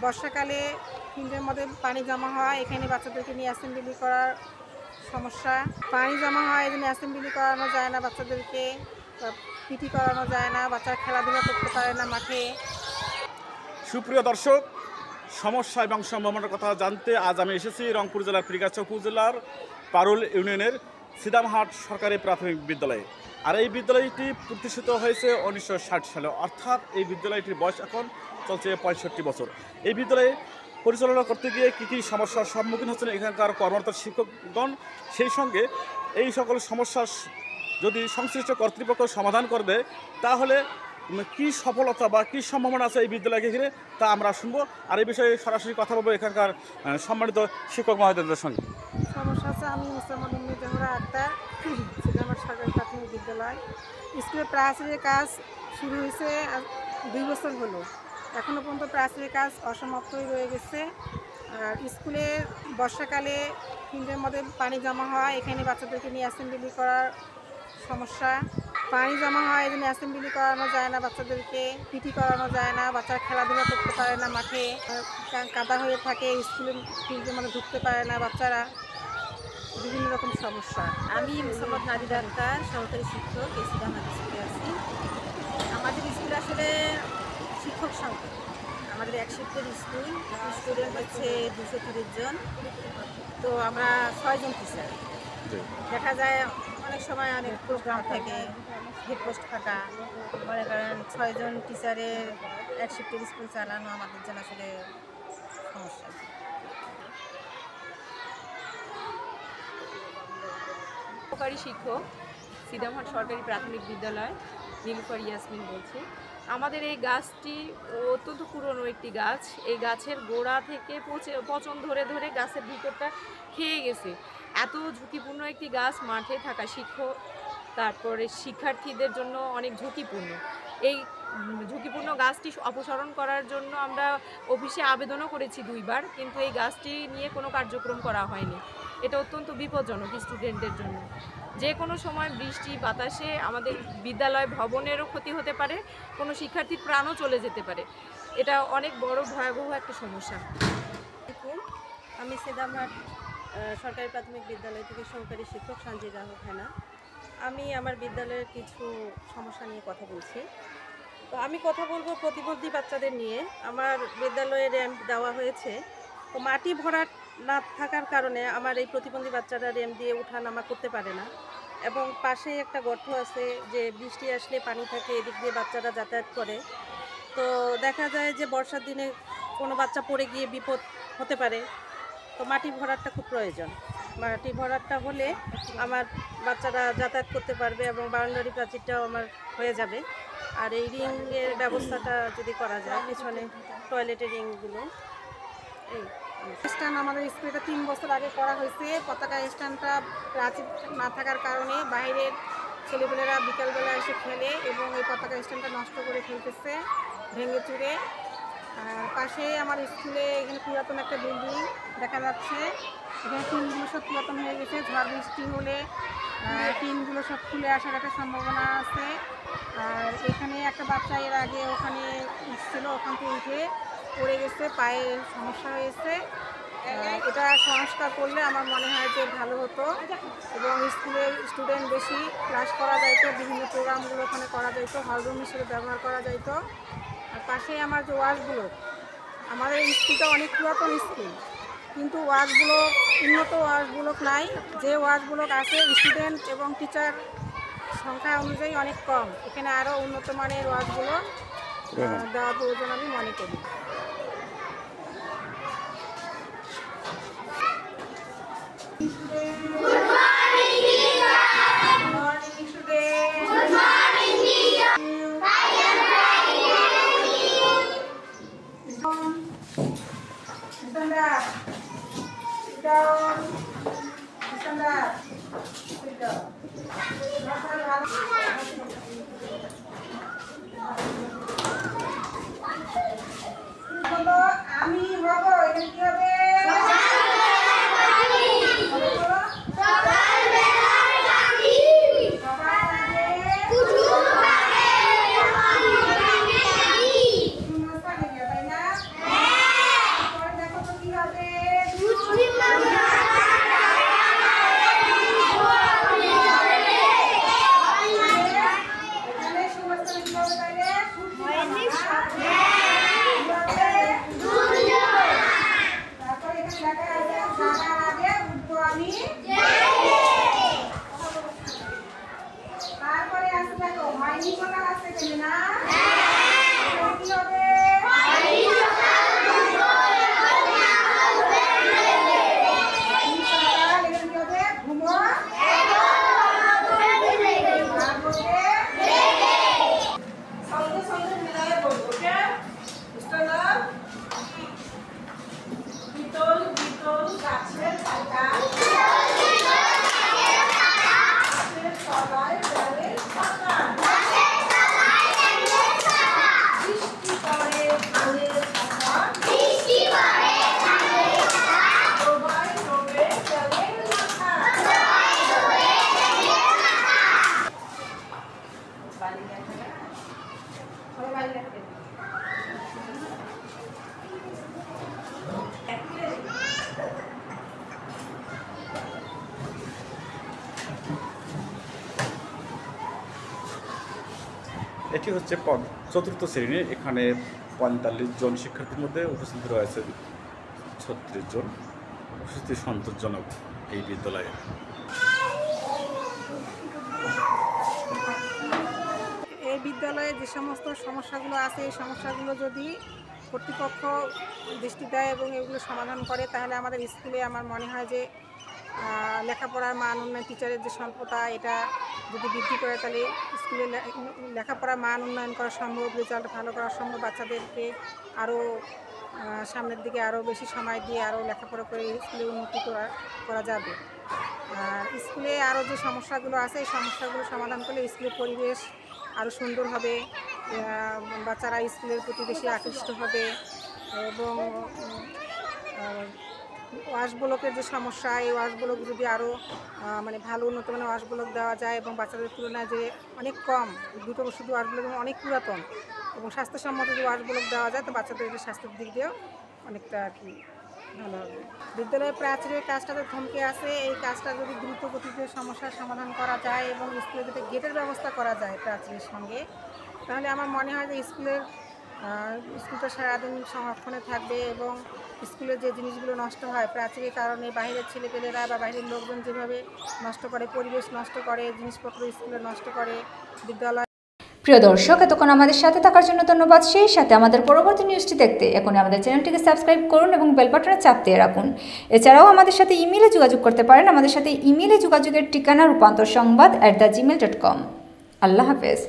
বর্ষাকালে ফিল্ডের মধ্যে পানি জমা হয়, এখানে বাচ্চাদেরকে নিয়ে অ্যাসেম্বলি করার সমস্যা। পানি জমা হয়, এই জন্য অ্যাসেম্বলি করানো যায় না, বাচ্চাদেরকে পিটি করানো যায় না, বাচ্চারা খেলাধুলা করতে পারে না মাঠে। সুপ্রিয় দর্শক, সমস্যা এবং সম্ভাবনার কথা জানতে আজ আমি এসেছি রংপুর জেলার পীরগাছা উপজেলার পারুল ইউনিয়নের সিদামহাট সরকারি প্রাথমিক বিদ্যালয়ে। আর এই বিদ্যালয়টি প্রতিষ্ঠিত হয়েছে 1960 সালে, অর্থাৎ এই বিদ্যালয়টির বয়স এখন চলছে 65 বছর। এই বিদ্যালয়ে পরিচালনা করতে গিয়ে কী কী সমস্যার সম্মুখীন হচ্ছেন এখানকার কর্মরত শিক্ষকগণ, সেই সঙ্গে এই সকল সমস্যার যদি সংশ্লিষ্ট কর্তৃপক্ষ সমাধান করবে তাহলে কী সফলতা বা কী সম্ভাবনা আছে এই বিদ্যালয়কে ঘিরে তা আমরা শুনবো। আর এই বিষয়ে সরাসরি কথা বলবো এখানকার সম্মানিত শিক্ষক মহোদয়দের সঙ্গে। সমস্যা আছে, আমি মুসাম্মদ জোহরা আক্তার, সিদামহাট সরকারি প্রাথমিক বিদ্যালয়। স্কুলের প্রাচীরের কাজ শুরু হয়েছে 2 বছর হলো, এখনও পর্যন্ত প্রাচীরের কাজ অসমাপ্তই রয়ে গেছে। আর স্কুলে বর্ষাকালে ফিল্ডের মধ্যে পানি জমা হয়, এখানে বাচ্চাদেরকে নিয়ে অ্যাসেম্বলি করার সমস্যা। পানি জমা হয়, এই জন্য অ্যাসেম্বলি করানো যায় না, বাচ্চাদেরকে পিটি করানো যায় না, বাচ্চারা খেলাধুলা করতে পারে না মাঠে, কাদা হয়ে থাকে, স্কুলের ফিল্ডের মধ্যে ঢুকতে পারে না বাচ্চারা, বিভিন্ন রকম সমস্যা। আমি মুসাম্মদ নাদিরা আক্তার, সহকারী শিক্ষক এই সিদামহাট স্কুলে আছি। আমাদের স্কুলে আসলে শিক্ষক সংকট, আমাদের এক শিফটের স্কুল, স্টুডেন্ট হচ্ছে 230 জন, তো আমরা 6 জন টিচার। দেখা যায় অনেক সময় অনেক প্রোগ্রাম থাকে, হেডপোস্ট ফাঁকা, মনে করেন 6 জন টিচারের এক শিফটের স্কুল চালানো আমাদের জন্য আসলে সমস্যা। সহকারী শিক্ষক, সিদামহাট সরকারি প্রাথমিক বিদ্যালয়, নীলুফার ইয়াসমিন বলছি। আমাদের এই গাছটি অত্যন্ত পুরনো একটি গাছ। এই গাছের গোড়া থেকে পচন ধরে ধরে গাছের ভিতরটা খেয়ে গেছে। এত ঝুঁকিপূর্ণ একটি গাছ, মাঠে থাকা শিক্ষক তারপরে শিক্ষার্থীদের জন্য অনেক ঝুঁকিপূর্ণ। এই ঝুঁকিপূর্ণ গাছটি অপসারণ করার জন্য আমরা অফিসে আবেদনও করেছি 2 বার, কিন্তু এই গাছটি নিয়ে কোনো কার্যক্রম করা হয়নি। এটা অত্যন্ত বিপজ্জনক স্টুডেন্টদের জন্য। যে কোনো সময় বৃষ্টি বাতাসে আমাদের বিদ্যালয় ভবনেরও ক্ষতি হতে পারে, কোনো শিক্ষার্থীর প্রাণও চলে যেতে পারে। এটা অনেক বড় ভয়াবহ একটা সমস্যা। আমি সিদামহাট সরকারি প্রাথমিক বিদ্যালয় থেকে সহকারী শিক্ষক সানজিদা হেনা। আমি আমার বিদ্যালয়ের কিছু সমস্যা নিয়ে কথা বলছি। তো আমি কথা বলবো প্রতিবন্ধী বাচ্চাদের নিয়ে। আমার বিদ্যালয়ে র্যাম্প দেওয়া হয়েছে, তো মাটি ভরাট না থাকার কারণে আমার এই প্রতিবন্ধী বাচ্চারা র্যাম্প দিয়ে ওঠানামা করতে পারে না, এবং পাশেই একটা গর্ত আছে, যে বৃষ্টি আসলে পানি থাকে, এদিক দিয়ে বাচ্চারা যাতায়াত করে। তো দেখা যায় যে বর্ষার দিনে কোনো বাচ্চা পড়ে গিয়ে বিপদ হতে পারে, তো মাটি ভরাটটা খুব প্রয়োজন। মাটি ভরাটটা হলে আমার বাচ্চারা যাতায়াত করতে পারবে এবং বাউন্ডারি প্রাচীরটাও আমার হয়ে যাবে। আর এই রিংয়ের ব্যবস্থাটা যদি করা যায়, পিছনে টয়লেটের রিংগুলো, এই স্ট্যান্ড আমাদের স্কুলে 3 বছর আগে করা হয়েছে। পতাকা স্ট্যান্ডটা প্রাচীর না থাকার কারণে বাইরের ছেলেপেলেরা বিকালবেলা এসে খেলে এবং এই পতাকা স্ট্যান্ডটা নষ্ট করে ফেলতেছে ভেঙে চুরে। আর পাশে আমার স্কুলে এখানে পুরাতন একটা বিল্ডিং দেখা যাচ্ছে, এখানে টিনগুলো সব পুরাতন হয়ে গেছে, ঝড় বৃষ্টি হলে টিনগুলো সব খুলে আসার একটা সম্ভাবনা আছে। আর এখানে একটা বাচ্চা এর আগে ওখানে উঠছিল, ওখান থেকে উঠে পড়ে গেছে, পায়ে সমস্যা হয়েছে। এটা সংস্কার করলে আমার মনে হয় যে ভালো হতো এবং স্কুলের স্টুডেন্ট বেশি ক্লাস করা যাইতো, বিভিন্ন প্রোগ্রামগুলো ওখানে করা যাইতো, হলরুম হিসেবে ব্যবহার করা যাইতো। আর পাশেই আমার যে ওয়াশগুলো, আমাদের স্কুলটা অনেক পুরাতন স্কুল, কিন্তু ওয়াশগুলো উন্নত ওয়াশগুলো নাই। যে ওয়াশগুলো আছে স্টুডেন্ট এবং টিচার সংখ্যা অনুযায়ী অনেক কম, এখানে আরও উন্নত মানের ওয়াশগুলো দেওয়া প্রয়োজন আমি মনে করি। আমি হব, এটা কি হবে? এটি হচ্ছে চতুর্থ শ্রেণী। এখানে 45 জন শিক্ষার্থীর মধ্যে উপস্থিত রয়েছে 36 জন। উপস্থিতি সন্তোষজনক এই বিদ্যালয়ে। এই বিদ্যালয়ে যে সমস্ত সমস্যাগুলো আছে এই সমস্যাগুলো যদি কর্তৃপক্ষ দৃষ্টি দেয় এবং এগুলো সমাধান করে তাহলে আমাদের স্কুলে আমার মনে হয় যে লেখাপড়ার মান উন্নয়ন, টিচারের যে স্বল্পতা এটা যদি বৃদ্ধি করে তাহলে স্কুলে লেখাপড়ার মান উন্নয়ন করা সম্ভব, রেজাল্ট ভালো করা সম্ভব, বাচ্চাদেরকে আরও সামনের দিকে আরও বেশি সময় দিয়ে আরও লেখাপড়া করে স্কুলে উন্নতি করা যাবে। আর স্কুলে আরও যে সমস্যাগুলো আছে এই সমস্যাগুলো সমাধান করলে স্কুলের পরিবেশ আরও সুন্দর হবে, বাচ্চারা স্কুলের প্রতি বেশি আকৃষ্ট হবে এবং ওয়াশ ব্লকের যে সমস্যা এই ওয়াশ ব্লক যদি আরও মানে ভালো উন্নত মানের ওয়াশ ব্লক দেওয়া যায় এবং বাচ্চাদের তুলনায় যে অনেক কম, দুটো শুধু ওয়াশ ব্লক অনেক পুরাতন এবং স্বাস্থ্যসম্মত যে ওয়াশ ব্লক দেওয়া যায় তো বাচ্চাদের স্বাস্থ্যের দিক দিয়েও অনেকটা আর কি ভালো হবে। বিদ্যালয়ের প্রাচীরের কাজটাতে থমকে আছে, এই কাজটা যদি দ্রুত গতিতে সমস্যার সমাধান করা যায় এবং স্কুলে যাতে গেটের ব্যবস্থা করা যায় প্রাচীরের সঙ্গে, তাহলে আমার মনে হয় যে স্কুলটা সারাদিন সংরক্ষণে থাকবে এবং স্কুলের যে জিনিসগুলো নষ্ট হয় প্রাচীরের কারণে বাইরের ছেলেপেলেরা বা বাইরের লোকজন যেভাবে নষ্ট করে, পরিবেশ নষ্ট করে, জিনিসপত্র স্কুলে নষ্ট করে, বিদ্যালয়। প্রিয় দর্শক, এতক্ষণ আমাদের সাথে থাকার জন্য ধন্যবাদ। সেই সাথে আমাদের পরবর্তী নিউজটি দেখতে এখন আমাদের চ্যানেলটিকে সাবস্ক্রাইব করুন এবং বেল বাটনে চাপ দিয়ে রাখুন। এছাড়াও আমাদের সাথে ইমেইলে যোগাযোগ করতে পারেন। আমাদের সাথে ইমেইলে যোগাযোগের ঠিকানা রূপান্তরসংবাদ@gmail.com। আল্লাহ হাফেজ।